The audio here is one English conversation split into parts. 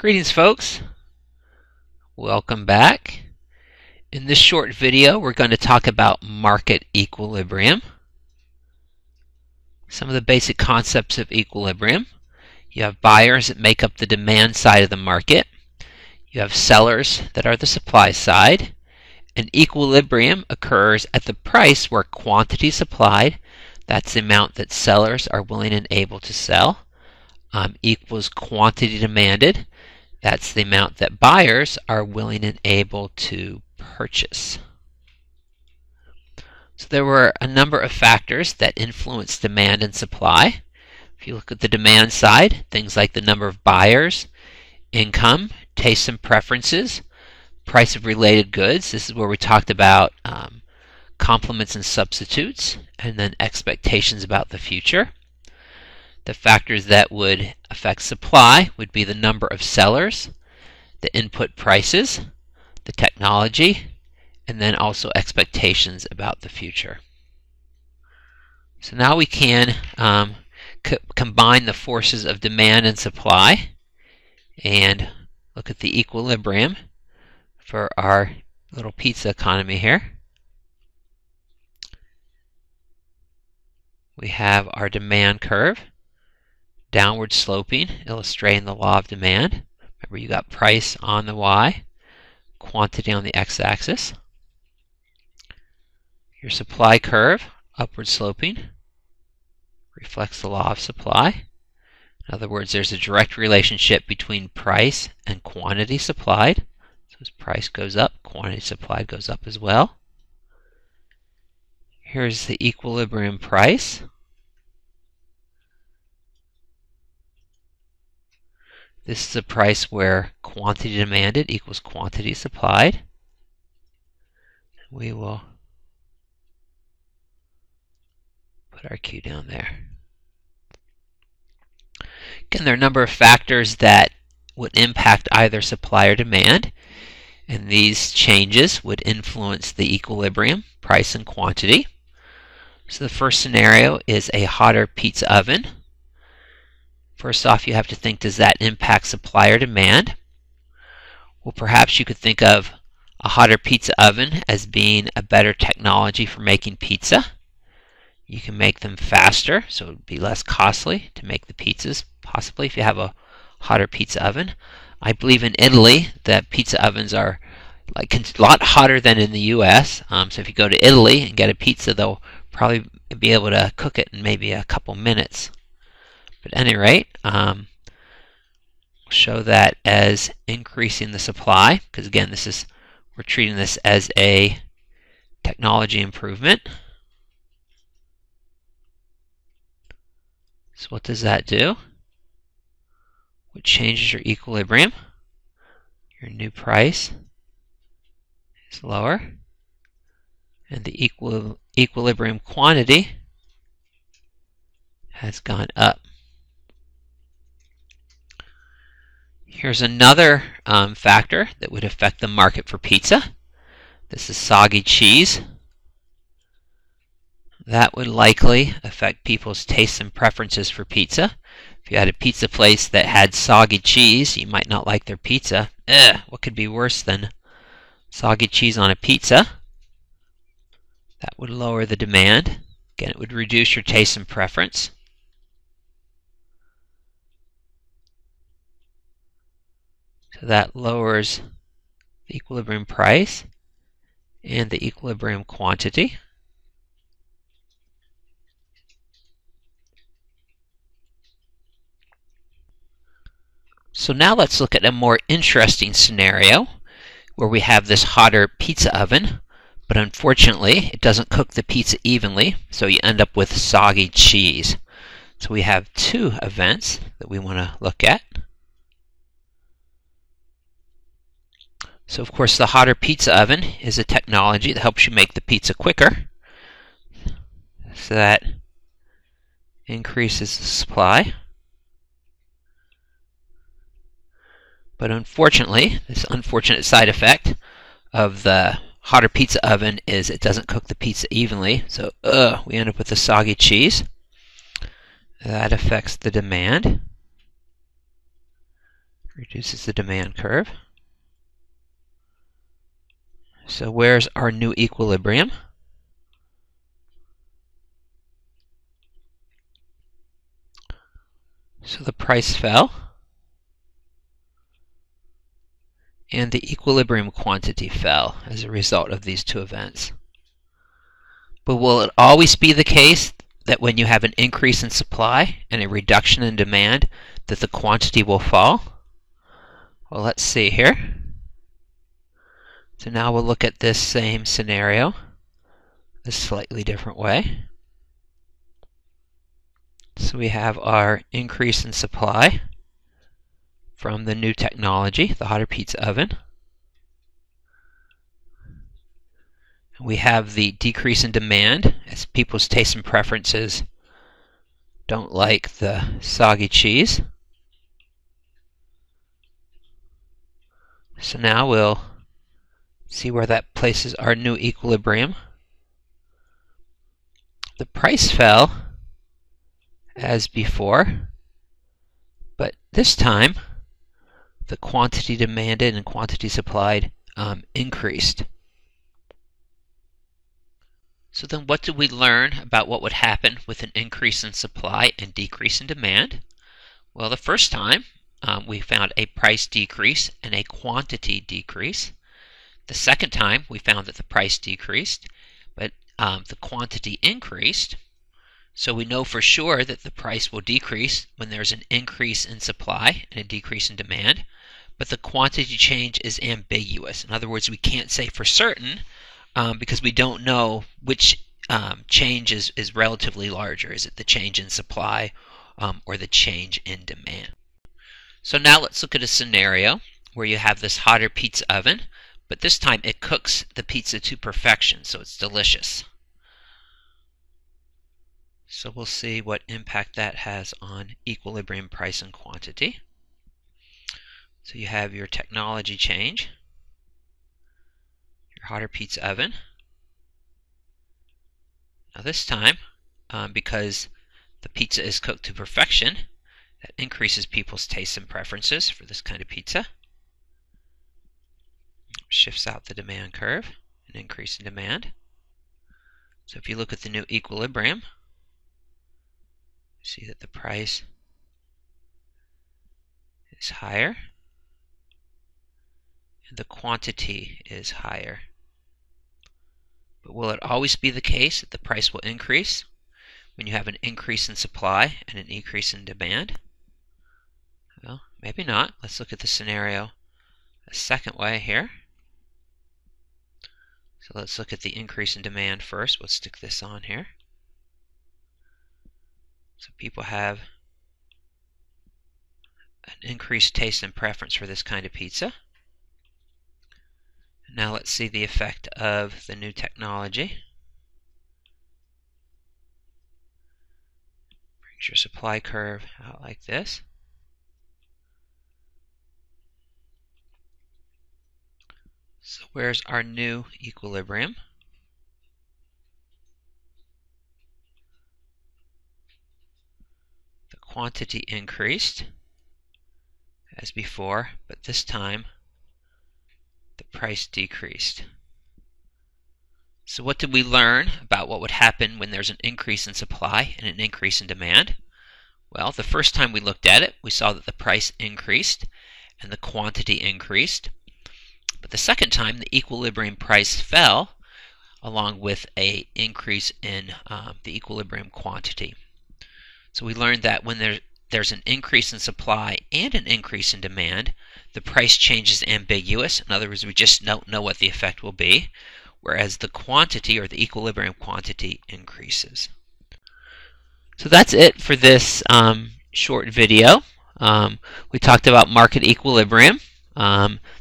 Greetings, folks. Welcome back. In this short video, we're going to talk about market equilibrium. Some of the basic concepts of equilibrium. You have buyers that make up the demand side of the market. You have sellers that are the supply side. And equilibrium occurs at the price where quantity supplied, that's the amount that sellers are willing and able to sell, equals quantity demanded. That's the amount that buyers are willing and able to purchase. So there were a number of factors that influence demand and supply. If you look at the demand side, things like the number of buyers, income, tastes and preferences, price of related goods. This is where we talked about complements and substitutes, and then expectations about the future. The factors that would affect supply would be the number of sellers, the input prices, the technology, and then also expectations about the future. So now we can combine the forces of demand and supply and look at the equilibrium for our little pizza economy here. We have our demand curve, downward sloping, illustrating the law of demand. Remember, you got price on the y, quantity on the x-axis. Your supply curve, upward sloping, reflects the law of supply. In other words, there's a direct relationship between price and quantity supplied. So as price goes up, quantity supplied goes up as well. Here's the equilibrium price. This is a price where quantity demanded equals quantity supplied. We will put our Q down there. Again, there are a number of factors that would impact either supply or demand, and these changes would influence the equilibrium, price and quantity. So the first scenario is a hotter pizza oven. First off, you have to think, does that impact supply or demand? Well, perhaps you could think of a hotter pizza oven as being a better technology for making pizza. You can make them faster, so it would be less costly to make the pizzas, possibly, if you have a hotter pizza oven. I believe in Italy that pizza ovens are like a lot hotter than in the US. So if you go to Italy and get a pizza, they'll probably be able to cook it in maybe a couple minutes. But at any rate, we'll show that as increasing the supply, because again, we're treating this as a technology improvement. So what does that do? What changes your equilibrium? Your new price is lower, and the equilibrium quantity has gone up. Here's another factor that would affect the market for pizza. This is soggy cheese. That would likely affect people's tastes and preferences for pizza. If you had a pizza place that had soggy cheese, you might not like their pizza. What could be worse than soggy cheese on a pizza? That would lower the demand. Again, it would reduce your taste and preference. So that lowers the equilibrium price and the equilibrium quantity. So now let's look at a more interesting scenario where we have this hotter pizza oven, but unfortunately it doesn't cook the pizza evenly, so you end up with soggy cheese. So we have two events that we want to look at. So of course the hotter pizza oven is a technology that helps you make the pizza quicker. So that increases the supply. But unfortunately, this unfortunate side effect of the hotter pizza oven is it doesn't cook the pizza evenly. So we end up with the soggy cheese. That affects the demand. reduces the demand curve. So where's our new equilibrium? So the price fell, and the equilibrium quantity fell as a result of these two events. But will it always be the case that when you have an increase in supply and a reduction in demand, that the quantity will fall? Well, let's see here. So now we'll look at this same scenario a slightly different way. So we have our increase in supply from the new technology, the hotter pizza oven. We have the decrease in demand as people's tastes and preferences don't like the soggy cheese. So now we'll see where that places our new equilibrium. The price fell as before, but this time the quantity demanded and quantity supplied increased. So then what did we learn about what would happen with an increase in supply and decrease in demand? Well, the first time we found a price decrease and a quantity decrease. The second time we found that the price decreased, but the quantity increased. So we know for sure that the price will decrease when there's an increase in supply and a decrease in demand, but the quantity change is ambiguous. In other words, we can't say for certain because we don't know which change is relatively larger. Is it the change in supply or the change in demand? So now let's look at a scenario where you have this hotter pizza oven, but this time it cooks the pizza to perfection, so it's delicious. So we'll see what impact that has on equilibrium, price, and quantity. So you have your technology change, your hotter pizza oven. Now this time, because the pizza is cooked to perfection, that increases people's tastes and preferences for this kind of pizza. Shifts out the demand curve, an increase in demand. So if you look at the new equilibrium, see that the price is higher and the quantity is higher. But will it always be the case that the price will increase when you have an increase in supply and an increase in demand? Well, maybe not. Let's look at the scenario a second way here. So let's look at the increase in demand first. We'll stick this on here. So people have an increased taste and preference for this kind of pizza. Now let's see the effect of the new technology. Brings your supply curve out like this. So where's our new equilibrium? The quantity increased as before, but this time the price decreased. So what did we learn about what would happen when there's an increase in supply and an increase in demand? Well, the first time we looked at it, we saw that the price increased and the quantity increased. But the second time, the equilibrium price fell along with an increase in the equilibrium quantity. So we learned that when there's an increase in supply and an increase in demand, the price change is ambiguous. In other words, we just don't know what the effect will be, whereas the quantity or the equilibrium quantity increases. So that's it for this short video. We talked about market equilibrium.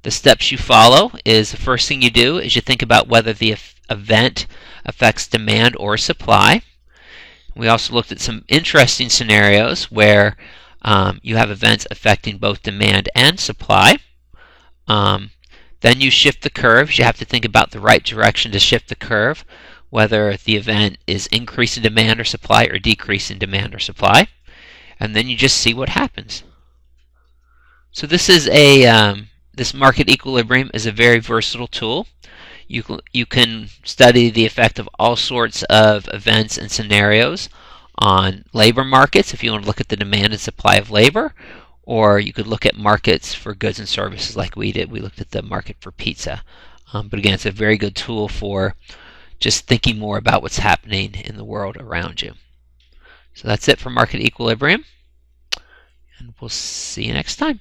The steps you follow is the first thing you do is you think about whether the event affects demand or supply. We also looked at some interesting scenarios where you have events affecting both demand and supply. Then you shift the curves. You have to think about the right direction to shift the curve, whether the event is increasing demand or supply or decreasing demand or supply. And then you just see what happens. So this is this market equilibrium is a very versatile tool. You can study the effect of all sorts of events and scenarios on labor markets if you want to look at the demand and supply of labor, or you could look at markets for goods and services like we did. We looked at the market for pizza. But again, it's a very good tool for just thinking more about what's happening in the world around you. So that's it for market equilibrium, and we'll see you next time.